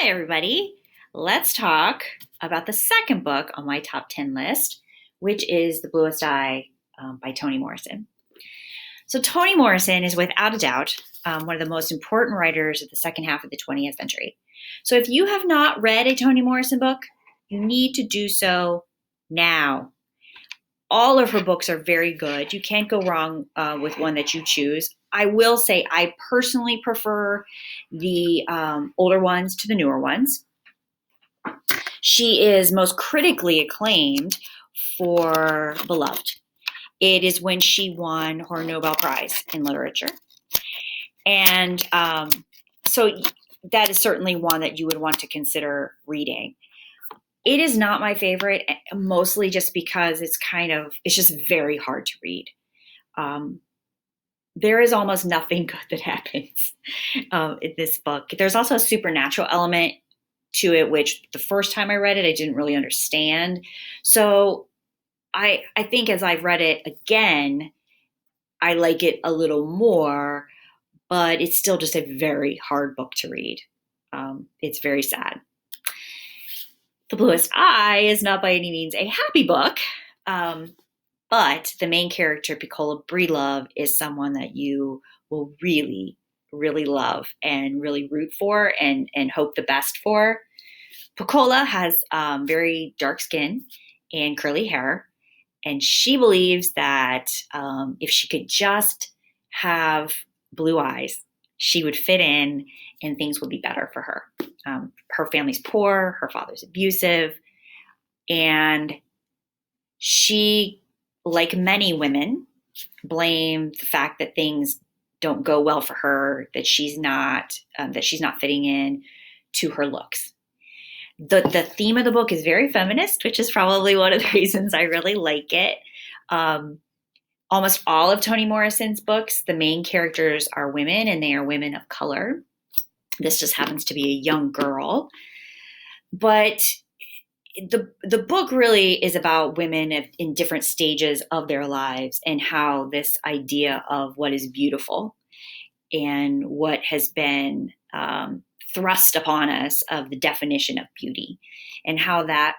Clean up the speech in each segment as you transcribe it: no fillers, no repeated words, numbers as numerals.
Hi, everybody. Let's talk about the second book on my top 10 list, which is The Bluest Eye by Toni Morrison. So, Toni Morrison is without a doubt one of the most important writers of the second half of the 20th century. So, if you have not read a Toni Morrison book, you need to do so now. All of her books are very good. You can't go wrong with one that you choose. I will say I personally prefer the older ones to the newer ones. She is most critically acclaimed for Beloved. It is when she won her Nobel Prize in Literature. And so that is certainly one that you would want to consider reading. It is not my favorite, mostly just because it's just very hard to read. There is almost nothing good that happens in this book. There's also a supernatural element to it, which the first time I read it, I didn't really understand. So I think as I've read it again, I like it a little more, but it's still just a very hard book to read. It's very sad. The Bluest Eye is not by any means a happy book, but the main character, Piccola Breedlove, is someone that you will really, really love and really root for and hope the best for. Piccola has very dark skin and curly hair, and she believes that if she could just have blue eyes, she would fit in and things would be better for her. Her family's poor, her father's abusive, and she, like many women, blame the fact that things don't go well for her, that she's not fitting in, to her looks. The theme of the book is very feminist, which is probably one of the reasons I really like it. Almost all of Toni Morrison's books, the main characters are women, and they are women of color. This just happens to be a young girl. But the book really is about women in different stages of their lives and how this idea of what is beautiful and what has been thrust upon us of the definition of beauty and how that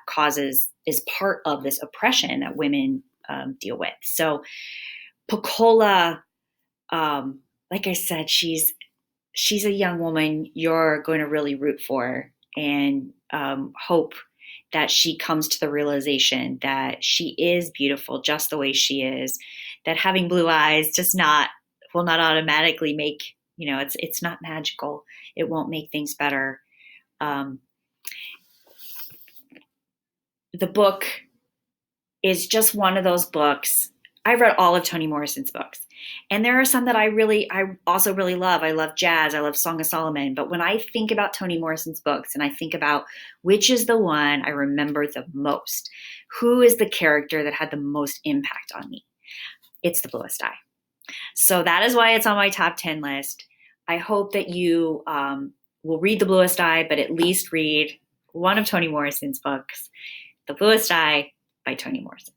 is part of this oppression that women deal with. So Piccola, like I said, she's a young woman you're going to really root for and hope that she comes to the realization that she is beautiful just the way she is, that having blue eyes will not automatically make, it's not magical. It won't make things better. The book is just one of those books. I've read all of Toni Morrison's books, and there are some that I also really love. I love jazz. I love Song of Solomon. But when I think about Toni Morrison's books and I think about which is the one I remember the most, who is the character that had the most impact on me, it's The Bluest Eye. So that is why it's on my top 10 list. I hope that you will read The Bluest Eye, but at least read one of Toni Morrison's books, The Bluest Eye by Toni Morrison.